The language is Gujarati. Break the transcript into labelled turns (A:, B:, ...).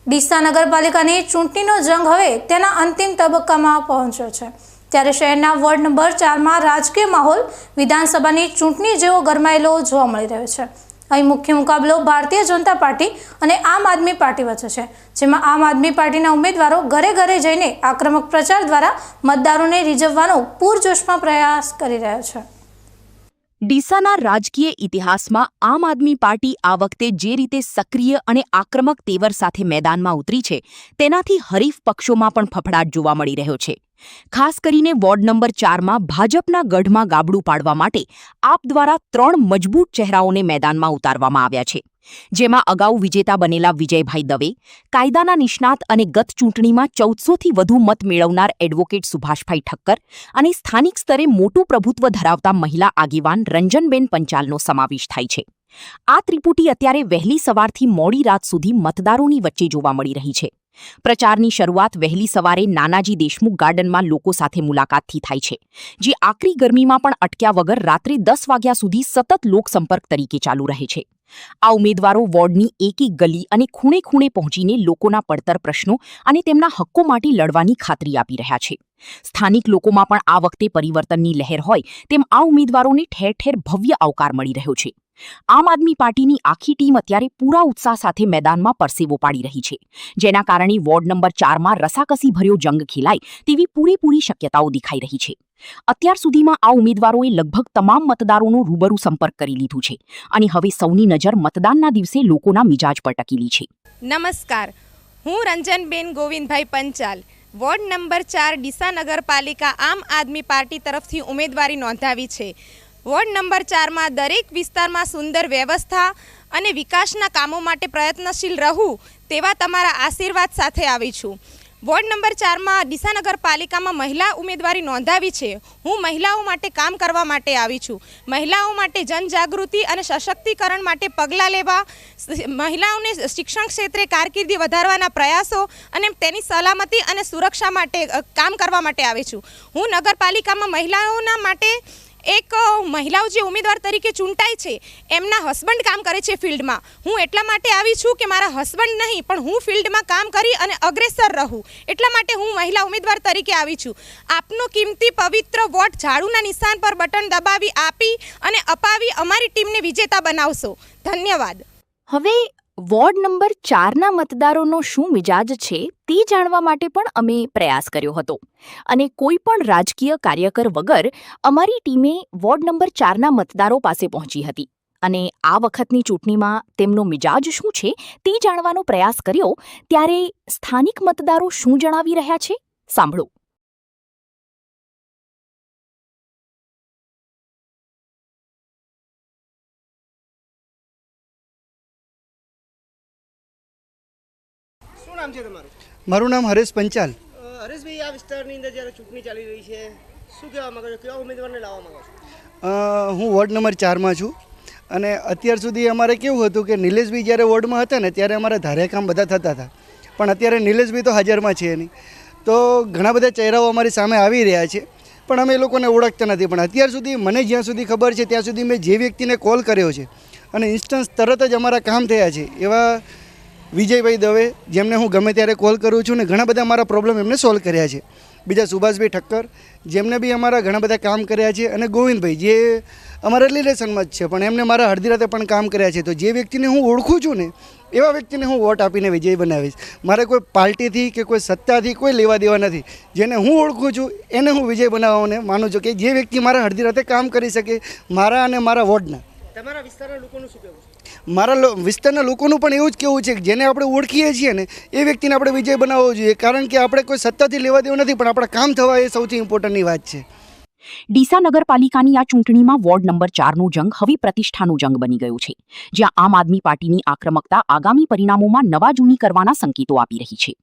A: ડીસા નગરપાલિકાની ચૂંટણીનો જંગ હવે તેના અંતિમ તબક્કામાં પહોંચ્યો છે। ત્યારે શહેરના વોર્ડ નંબર 4માં રાજકીય માહોલ વિધાનસભાની ચૂંટણી જેવો ગરમાયેલો જોવા મળી રહ્યો છે। અહીં મુખ્ય મુકાબલો ભારતીય જનતા પાર્ટી અને આમ આદમી પાર્ટી વચ્ચે છે, જેમાં આમ આદમી પાર્ટીના ઉમેદવારો ઘરે ઘરે જઈને આક્રમક પ્રચાર દ્વારા મતદારોને રીઝવવાનો પૂરજોશમાં પ્રયાસ કરી રહ્યા છે।
B: ડીસાના રાજકીય ઇતિહાસમાં આમ આદમી પાર્ટી આ વખતે જે રીતે સક્રિય અને આક્રમક તેવર સાથે મેદાનમાં ઉતરી છે, તેનાથી હરીફ પક્ષોમાં પણ ફફડાટ જોવા મળી રહ્યો છે। ખાસ કરીને વોર્ડ નંબર 4માં ભાજપના ગઢમાં ગાબડું પાડવા માટે આપ દ્વારા 3 મજબૂત ચહેરાઓને મેદાનમાં ઉતારવામાં આવ્યા છે, જેમાં અગાઉ વિજેતા બનેલા વિજયભાઈ દવે, કાયદાના નિષ્ણાત અને ગત ચૂંટણીમાં 1400થી વધુ મત મેળવનાર એડવોકેટ સુભાષભાઈ ઠક્કર અને સ્થાનિક સ્તરે મોટું પ્રભુત્વ ધરાવતા મહિલા આગેવાન રંજનબેન પંચાલનો સમાવેશ થાય છે। આ ત્રિપુટી અત્યારે વહેલી સવારથી મોડી રાત સુધી મતદારોની વચ્ચે જોવા મળી રહી છે। પ્રચારની શરૂઆત વહેલી સવારે નાનાજી દેશમુખ ગાર્ડનમાં લોકો સાથે મુલાકાતથી થાય છે, જે આકરી ગરમીમાં પણ અટક્યા વગર રાત્રે 10 વાગ્યા સુધી સતત લોકસંપર્ક તરીકે ચાલુ રહે છે। આ ઉમેદવારો વોર્ડની એક ગલી અને ખૂણે ખૂણે પહોંચીને લોકોના પડતર પ્રશ્નો અને તેમના હક્કો માટે લડવાની ખાતરી આપી રહ્યા છે। સ્થાનિક લોકોમાં પણ આ વખતે પરિવર્તનની લહેર હોય તેમ આ ઉમેદવારોને ઠેર ઠેર ભવ્ય આવકાર મળી રહ્યો છે। આમ આદમી પાર્ટીની આખી ટીમ અત્યારે પૂરા ઉત્સાહ સાથે મેદાનમાં પરસેવો પાડી રહી છે, જેના કારણે વોર્ડ નંબર 4માં રસાકસી ભર્યો જંગ ખેલાય તેવી પૂરેપૂરી શક્યતાઓ દેખાઈ રહી છે। અત્યાર સુધીમાં આ ઉમેદવારોએ લગભગ તમામ મતદારોનો રૂબરૂ સંપર્ક કરી લીધું છે અને હવે સૌની નજર મતદાનના દિવસે લોકોના મિજાજ પર ટકેલી છે।
C: નમસ્કાર, હું રંજનબેન ગોવિંદભાઈ પંચાલ, વોર્ડ નંબર 4 ડીસા નગરપાલિકા આમ આદમી પાર્ટી તરફથી ઉમેદવારી નોંધાવી છે। વોર્ડ નંબર 4માં દરેક વિસ્તારમાં સુંદર વ્યવસ્થા અને વિકાસના કામો માટે પ્રયત્નશીલ રહું તેવા તમારા આશીર્વાદ સાથે આવી છું। વોર્ડ નંબર 4માં ડીસા નગરપાલિકામાં મહિલા ઉમેદવારી નોંધાવી છે। હું મહિલાઓ માટે કામ કરવા માટે આવી છું। મહિલાઓ માટે જનજાગૃતિ અને સશક્તિકરણ માટે પગલાં લેવા, મહિલાઓને શિક્ષણ ક્ષેત્રે કારકિર્દી વધારવાના પ્રયાસો અને તેની સલામતી અને સુરક્ષા માટે કામ કરવા માટે આવી છું। હું નગરપાલિકામાં મહિલાઓના માટે મહિલાઓ જે ઉમેદવાર તરીકે ચૂંટાય છે એમના હસબન્ડ કામ કરે છે ફિલ્ડમાં। હું એટલા માટે આવી છું કે મારા હસબન્ડ નહીં પણ હું ફિલ્ડમાં કામ કરી અને અગ્રેસર રહું, એટલા માટે હું મહિલા ઉમેદવાર તરીકે આવી છું। આપનો કિંમતી પવિત્ર વોટ ઝાડુના નિશાન પર બટન દબાવી આપી અને અપાવી અમારી ટીમને વિજેતા બનાવશો। ધન્યવાદ।
B: હવે વોર્ડ નંબર 4ના મતદારોનો શું મિજાજ છે તે જાણવા માટે પણ અમે પ્રયાસ કર્યો હતો અને કોઈ પણ રાજકીય કાર્યકર વગર અમારી ટીમે વોર્ડ નંબર 4ના મતદારો પાસે પહોંચી હતી અને આ વખતની ચૂંટણીમાં તેમનો મિજાજ શું છે તે જાણવાનો પ્રયાસ કર્યો। ત્યારે સ્થાનિક મતદારો શું જણાવી રહ્યા છે, સાંભળો।
D: શું નામ છે તમારું?
E: મારું નામ હરેશ પંચાલ।
D: હરેશભાઈ, આ વિસ્તારની અંદર જ્યારે ચૂંટણી ચાલી રહી છે, શું કહેવા માંગો છો? કેવા ઉમેદવારને લાવવા માંગો છો?
E: હું વોર્ડ નંબર 4માં છું અને અત્યાર સુધી અમારે કેવું હતું કે નિલેશભાઈ જ્યારે વોર્ડમાં હતા ને ત્યારે અમારા ધાર્યા કામ બધા થતા હતા, પણ અત્યારે નિલેશભાઈ તો હાજરમાં છે નહીં, તો ઘણા બધા ચહેરાઓ અમારી સામે આવી રહ્યા છે, પણ અમે એ લોકોને ઓળખતા નથી। પણ અત્યાર સુધી મને જ્યાં સુધી ખબર છે ત્યાં સુધી મેં જે વ્યક્તિને કોલ કર્યો છે અને ઇન્સ્ટન્સ તરત જ અમારા કામ થયા છે એવા વિજયભાઈ દવે, જેમને હું ગમે ત્યારે કોલ કરું છું ને ઘણા બધા મારા પ્રોબ્લેમ એમને સોલ્વ કર્યા છે। બીજા સુભાષભાઈ ઠક્કર, જેમને બી અમારા ઘણા બધા કામ કર્યા છે, અને ગોવિંદભાઈ જે અમારા રિલેશનમાં જ છે પણ એમને મારા અડધી રાતે પણ કામ કર્યા છે। તો જે વ્યક્તિને હું ઓળખું છું ને એવા વ્યક્તિને હું વોટ આપીને વિજય બનાવીશ। મારે કોઈ પાર્ટીથી કે કોઈ સત્તાથી કોઈ લેવા દેવા નથી। જેને હું ઓળખું છું એને હું વિજય બનાવવાને માનું છું કે જે વ્યક્તિ મારા અડધી રાતે કામ કરી શકે મારા અને મારા વોર્ડના।
D: તમારા વિસ્તારના લોકોનું શું કહેવું છે?
E: મારા વિસ્તારના લોકોનું પણ એવું જ કહેવું છે કે જેને આપણે ઓળખીએ છીએ ને એ વ્યક્તિને આપણે વિજય બનાવવો જોઈએ, કારણ કે આપણે કોઈ સત્તાથી લેવા દેવું નથી પણ આપણા કામ થવા એ સૌથી ઇમ્પોર્ટન્ટની વાત છે।
B: ડીસા નગરપાલિકાની આ ચૂંટણીમાં વોર્ડ નંબર 4નો જંગ હવે પ્રતિષ્ઠાનો જંગ બની ગયો છે, જ્યાં આમ આદમી પાર્ટીની આક્રમકતા આગામી પરિણામોમાં નવા જૂની કરવાના સંકેતો આપી રહી છે।